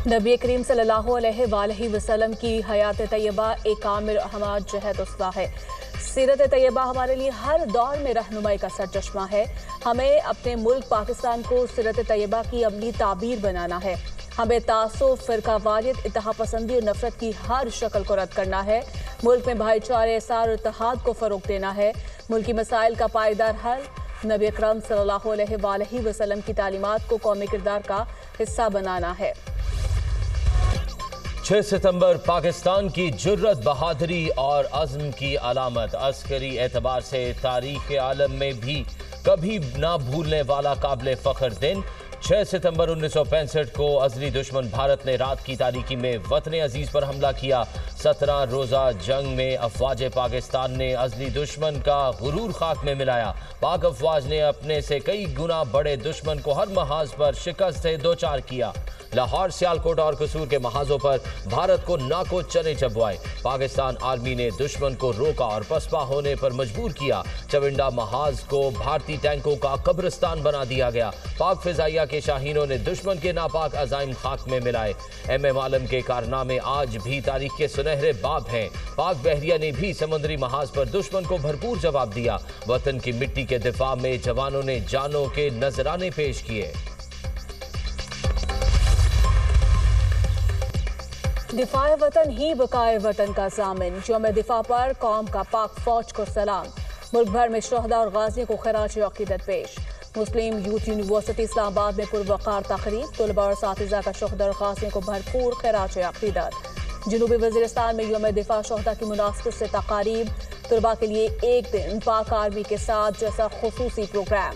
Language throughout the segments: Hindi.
नबी करीम सल्लल्लाहु अलैहि वसल्लम की हयात तैयबा एक कामिल हमाद जहद उसवा है। सीरत तैयबा हमारे लिए हर दौर में रहनुमाई का सरचश्मा है। हमें अपने मुल्क पाकिस्तान को सीरत तैयबा की अमली ताबीर बनाना है। हमें तासुब, फिरकावारियत, इत्तेहाद पसंदी और नफरत की हर शक्ल को रद्द करना है। मुल्क में भाईचारे, एहसार और इत्तेहाद को फरोग देना है। मुल्की मसाइल का पायदार हल नबी अकरम सल्लल्लाहु अलैहि वसल्लम की तालीमात को कौमी किरदार का हिस्सा बनाना है। 6 सितंबर पाकिस्तान की जुर्रत, बहादुरी और अज़्म की अलामत। अस्करी एतबार से तारीख़ आलम में भी कभी ना भूलने वाला काबिल फ़ख्र दिन। 6 सितंबर 1965 को अज़ली दुश्मन भारत ने रात की तारीकी में वतन अजीज़ पर हमला किया। 17 रोज़ा जंग में अफवाज पाकिस्तान ने अज़ली दुश्मन का गुरूर खाक में मिलाया। पाक अफवाज ने अपने से कई गुना बड़े दुश्मन को हर महाज पर शिकस्त से दो चार किया। लाहौर, सियालकोट और कसूर के महाजों पर भारत को नाको चने चबवाए। पाकिस्तान आर्मी ने दुश्मन को रोका और पसपा होने पर मजबूर किया। चविंडा महाज को भारतीय टैंकों का कब्रिस्तान बना दिया गया। पाक फिजाइया के शाहीनों ने दुश्मन के नापाक अजाइम खाक में मिलाए। एम आलम के कारनामे आज भी तारीख के सुनहरे बाब हैं। पाक बहरिया ने भी समुद्री महाज पर दुश्मन को भरपूर जवाब दिया। वतन की मिट्टी के दिफा में जवानों ने जानों के नजराने पेश किए। दिफाए वतन ही बकाए वतन का ज़ामिन। यौम दिफा पर कौम का पाक फौज को सलाम। मुल्क भर में शहदा और गाजियों को खराज अकीदत पेश। मुस्लिम यूथ यूनिवर्सिटी इस्लामाबाद में पुरवकार तकरीब। तलबा और साथिजा का शहदा और गाजियों को भरपूर खराज अकीदत। जनूबी वज़ीरिस्तान में यौम दिफा शहदा की मुनासबत से तकारीब। तलबा के लिए एक दिन पाक आर्मी के साथ जैसा खुसूसी प्रोग्राम।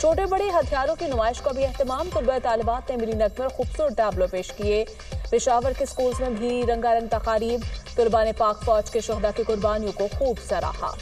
छोटे बड़े हथियारों की नुमाइश का भी एहतमाम। तलबा तालिबात ने मिली नगमे और खूबसूरत टैबलो पेश किए। पेशावर के स्कूल्स में भी रंगारंग तकारीब। तलबा ने पाक फौज के शहदा की कुर्बानियों को खूब सराहा।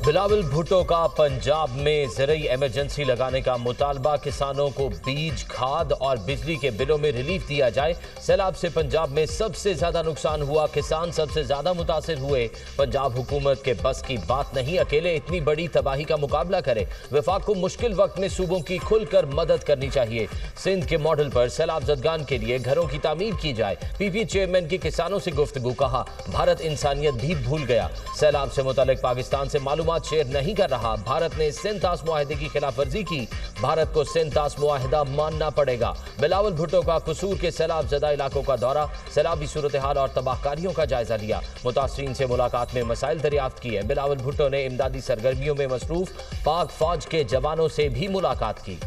बिलावल भुट्टो का पंजाब में ज़रूरी इमरजेंसी लगाने का मुतालबा। किसानों को बीज, खाद और बिजली के बिलों में रिलीफ दिया जाए। सैलाब से पंजाब में सबसे ज्यादा नुकसान हुआ। किसान सबसे ज्यादा मुतासिर हुए। पंजाब हुकूमत के बस की बात नहीं अकेले इतनी बड़ी तबाही का मुकाबला करे। वफाक को मुश्किल वक्त में सूबों की खुलकर मदद करनी चाहिए। सिंध के मॉडल पर सैलाब ज़दगान के लिए घरों की तामीर की जाए। पीपी चेयरमैन की किसानों से गुफ्तगू। कहा, भारत इंसानियत भी भूल गया। सैलाब से मुतालिक पाकिस्तान से मालूमात शेयर नहीं कर रहा। भारत ने सिंतास मुआहदे की खिलाफ वर्जी की। भारत को सिंतास मुआहदा मानना पड़ेगा। बिलावल भुट्टो का कसूर के सैलाब ज़दा इलाकों का दौरा। सैलाबी सूरत हाल और तबाहकारियों का जायजा लिया। मुतासरीन से मुलाकात में मसाइल दरियाफ्त किए। बिलावल भुट्टो ने इमदादी सरगर्मियों में मसरूफ पाक फौज के जवानों से भी मुलाकात की।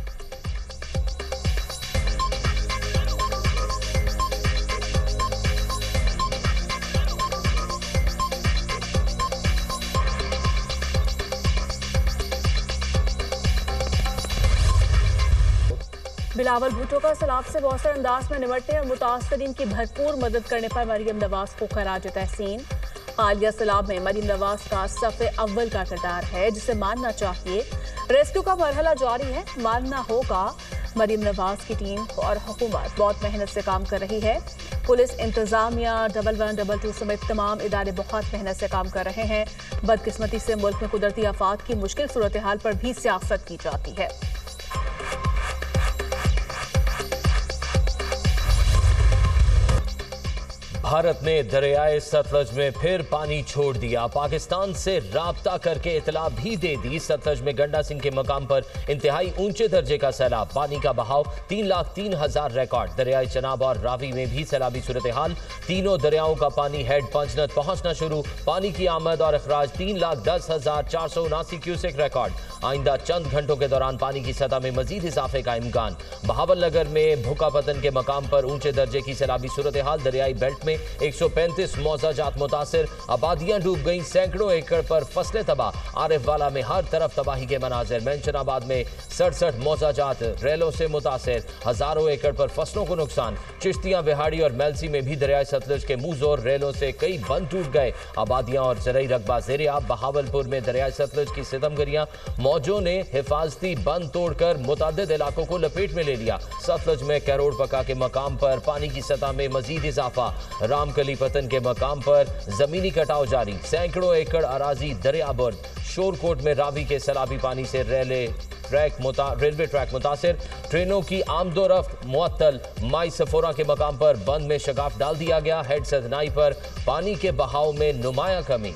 बिलावल भुट्टो का सैलाब से मौसर अंदाज में निपटने और मुतासरीन की भरपूर मदद करने पर मरियम नवाज को खराज तहसीन। हालिया सैलाब में मरियम नवाज का सफ़े अव्वल का किरदार है, जिसे मानना चाहिए। रेस्क्यू का मरहला जारी है, मानना होगा। मरियम नवाज की टीम और हुकूमत बहुत मेहनत से काम कर रही है। पुलिस, इंतजामिया, 112 समेत तमाम इदारे बहुत मेहनत से काम कर रहे हैं। बदकिस्मती से मुल्क में कुदरती आफात की मुश्किल सूरत हाल पर भी सियासत की जाती है। भारत ने दरियाए सतलज में फिर पानी छोड़ दिया। पाकिस्तान से राब्ता करके इतला भी दे दी। सतलज में गंडा सिंह के मकाम पर इंतहाई ऊंचे दर्जे का सैलाब। पानी का बहाव 3,03,000 रिकॉर्ड। दरियाए चनाब और रावी में भी सैलाबी सूरत हाल। तीनों दरियाओं का पानी हेड पंचनद पहुंचना शुरू। पानी की आमद और अखराज 3,10,479 क्यूसेक रिकॉर्ड। आइंदा चंद घंटों के दौरान पानी की सतह में मजीद इजाफे का इम्कान। बहावल नगर में भुक्का पतन के मकाम पर ऊंचे दर्जे की सैलाबी सूरत हाल। दरियाई बेल्ट में 135 मौजाजात मुतासिर। आबादियां डूब गईं। सैकड़ों एकड़ पर फसलें तबाह। आरिफ वाला में हर तरफ तबाही के मनाजिर। मेंशनाबाद में 67 मौजाजात रेलों से मुतासिर। हजारों एकड़ पर फसलों को नुकसान। चिश्तियां, विहाड़ी और मेलसी में भी दरियाए सतलज के मुंह जोर रेलों से कई बंद टूट गए। आबादियां और ज़रई रकबा ज़ेरे आब। बहावलपुर में दरियाए सतलज की सितमगरियां। मौजों ने हिफाजती बंद तोड़कर मुतादिद इलाकों को लपेट में ले लिया। सतलज में कैरोड़ पका के मकाम पर पानी की सतह में मजीद इजाफा। रामकली पतन के मकाम पर जमीनी कटाव जारी, सैकड़ों एकड़ अराजी दरियाबर्द। शोरकोट में रावी के सैलाबी पानी से रेलवे ट्रैक मुतासिर, ट्रेनों की आमदोरफ्त मुअत्तल। माई सफोरा के मकाम पर बंद में शगाफ डाल दिया गया, हेड सदनाई पर पानी के बहाव में नुमाया कमी।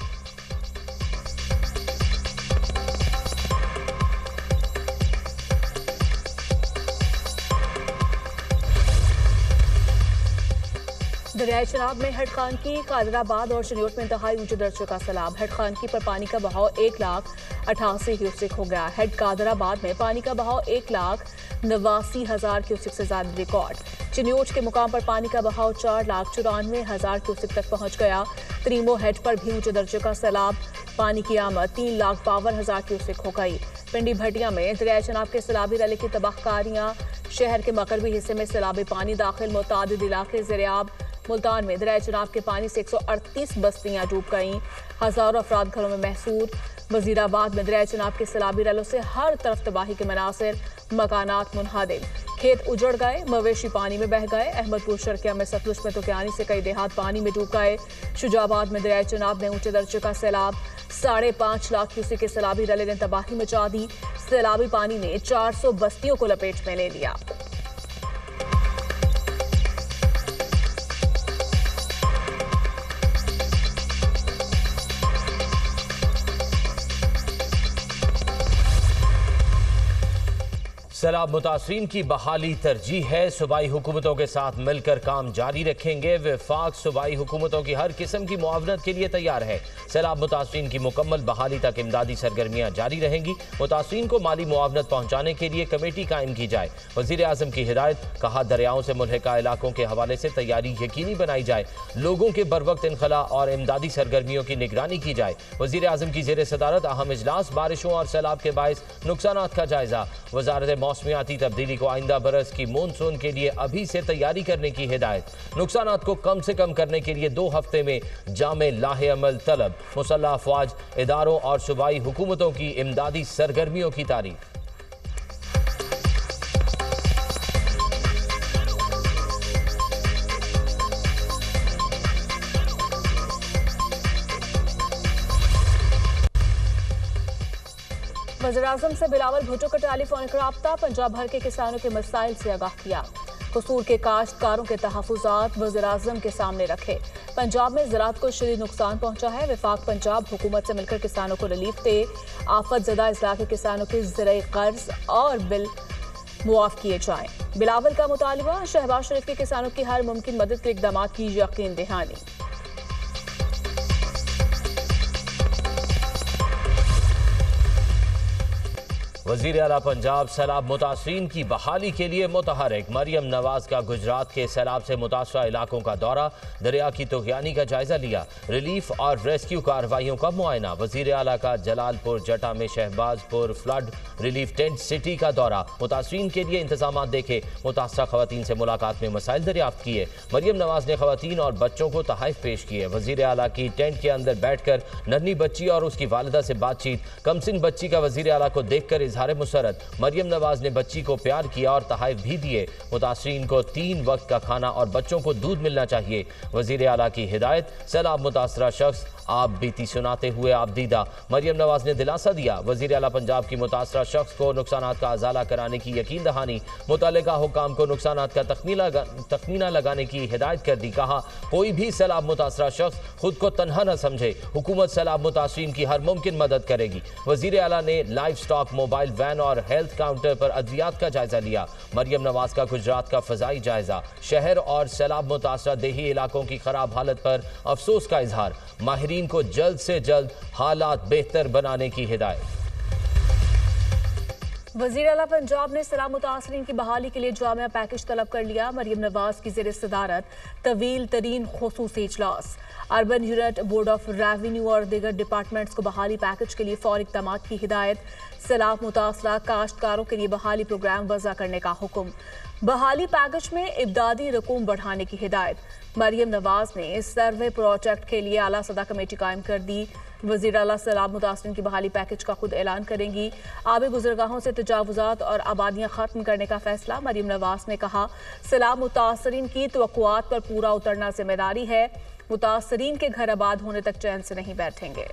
दरियाई चनाब में हेड खानकी, कादराबाद और शनियोट में इंतहाई ऊंचे दर्जे का सैलाब। हेड खानकी पर पानी का बहाव 1,88,000 क्यूसेक हो गया। हेड कादराबाद में पानी का बहाव 1,89,000 क्यूसेक से ज्यादा रिकॉर्ड। चिन्योट के मुकाम पर पानी का बहाव 4,94,000 क्यूसेक तक पहुंच गया। त्रीमो हेड पर भी ऊंचे दर्जे का सैलाब, पानी की आमद 3,52,000 क्यूसेक हो गई। पिंडी भटिया में दरियाई चनाब के सैलाबी रले की तबाहकारियां, शहर के मगरबी हिस्से में सैलाबी पानी दाखिल, मुतादिद इलाके ज़ेर-ए-आब। मुल्तान में दरियाई चनाब के पानी से 138 बस्तियां डूब गईं, हजारों अफराद घरों में महसूर। वजीराबाद में दरियाई चनाब के सैलाबी रलों से हर तरफ तबाही के मनासिर, मकानात मुनहदिम, खेत उजड़ गए, मवेशी पानी में बह गए। अहमदपुर शर्किया में सतलुज में तुकियानी से कई देहात पानी में डूब गए। शुजाबाद में दरियाई चनाब में ऊंचे दर्जे का सैलाब, 5.5 लाख क्यूसेक के सैलाबी रले ने तबाही मचा दी। सैलाबी पानी ने 400 बस्तियों को लपेट में ले लिया। सैलाब मुतासरीन की बहाली तरजीह है, सूबाई हुकूमतों के साथ मिलकर काम जारी रखेंगे। वफाक सूबाई हुकूमतों की हर किस्म की मुआवनत के लिए तैयार है। सैलाब मुतासरीन की मुकम्मल बहाली तक इमदादी सरगर्मियाँ जारी रहेंगी। मुतासरीन को माली मुआवनत पहुँचाने के लिए कमेटी कायम की जाए। वज़ीर आज़म की हिदायत, कहा दरियाओं से मुल्हिका इलाकों के हवाले से तैयारी यकीनी बनाई जाए। लोगों के बरवक्त इनखला और इमदादी सरगर्मियों की निगरानी की जाए। वज़ीर आज़म की ज़ेर सदारत अहम इजलास, बारिशों और सैलाब के बायस नुकसानात का जायजा। वज़ारत मौसमियाती तब्दीली को आइंदा बरस की मानसून के लिए अभी से तैयारी करने की हिदायत। नुकसानात को कम से कम करने के लिए 2 हफ्ते में जामे लाहे अमल तलब। मुसल्लह अफवाज, इदारों और सूबाई हुकूमतों की इमदादी सरगर्मियों की तारीफ। वज़ीर-ए-आज़म से बिलावल भुट्टो का टेलीफोनिक राब्ता, पंजाब भर के किसानों के मसाइल से आगाह किया। कसूर के काश्तकारों के तहफ़्फ़ुज़ात वज़ीर-ए-आज़म के सामने रखे। पंजाब में ज़राअत को शदीद नुकसान पहुंचा है। वफाक पंजाब हुकूमत से मिलकर किसानों को रिलीफ दे। आफत ज़दा अज़ला के किसानों के ज़राई कर्ज और बिल मुआफ़ किए जाएं। बिलावल का मुतालबा, शहबाज शरीफ के किसानों की हर मुमकिन मदद के इक़दाम की यकीन दहानी। वज़ीर आला पंजाब सैलाब मुतासरीन की बहाली के लिए मुतहरिक। मरियम नवाज का गुजरात के सैलाब से मुतासरा इलाकों का दौरा, दरिया की तुग़यानी का जायजा लिया। रिलीफ और रेस्क्यू कार्रवाइयों का मुआयना। वज़ीर आला का जलालपुर जटा में Shahbazpur flood relief tent city का दौरा, मुतासरीन के लिए इंतजाम देखे। मुतासरा खवातीन से मुलाकात में मसाइल दरियाफ्त किए। मरियम नवाज ने खवातीन और बच्चों को तहाइफ पेश किए। वज़ीर आला की टेंट के अंदर बैठकर नन्ही बच्ची और उसकी वालिदा से बातचीत। कमसिन बच्ची का वज़ीर आला को देखकर इजहार मुसरत। मरियम नवाज ने बच्ची को प्यार किया और तहाइफ भी दिए। मुतासरीन को 3 वक्त का खाना और बच्चों को दूध मिलना चाहिए। वज़ीर आला की हिदायत, सैलाब मुतासरा शख्स आप बीती सुनाते हुए आप दीदा। मरियम नवाज ने दिलासा दिया। वज़ीर आला पंजाब की मुतासरा शख्स को नुकसानात का अजाला कराने की यकीन दहानी। मुतल्लिका हुकाम को नुकसानात का तखमीना लगाने की हिदायत कर दी। कहा कोई भी सैलाब मुतासरा शख्स खुद को तनहा न समझे। हुकूमत सैलाब मुतासरीन की हर मुमकिन मदद करेगी। वज़ीर आला ने लाइव स्टॉक, मोबाइल वैन और हेल्थ काउंटर पर अद्वियात का जायजा लिया। मरियम नवाज का गुजरात का फ़ज़ाई जायजा। शहर और सैलाब मुतासरा देही इलाकों की खराब हालत पर अफसोस का इजहार। माहिरीन को जल्द से जल्द हालात बेहतर बनाने की हिदायत। वज़ीर आला पंजाब ने सैलाब मुतासरीन की बहाली के लिए जामिया पैकेज तलब कर लिया। मरियम नवाज की ज़ेर सदारत तवील तरीन खुसूसी इजलास। Urban unit, board of revenue और दीगर डिपार्टमेंट्स को बहाली पैकेज के लिए फौरी इक़दाम की हिदायत। सैलाब मुतासरा काश्तकारों के लिए बहाली प्रोग्राम वज़ा करने का हुक्म। बहाली पैकेज में इमदादी रकूम बढ़ाने की हिदायत। मरियम नवाज ने इस सर्वे प्रोजेक्ट के लिए आला सदा कमेटी कायम कर दी। वजीर आला सैलाब मुतासरीन की बहाली पैकेज का खुद ऐलान करेंगी। आबे गुजरगाहों से तजावुजात और आबादियां खत्म करने का फैसला। मरियम नवाज ने कहा, सैलाब मुतासरीन की तवक्कुआत पर पूरा उतरना जिम्मेदारी है। मुतासरीन के घर आबाद होने तक चैन से नहीं बैठेंगे।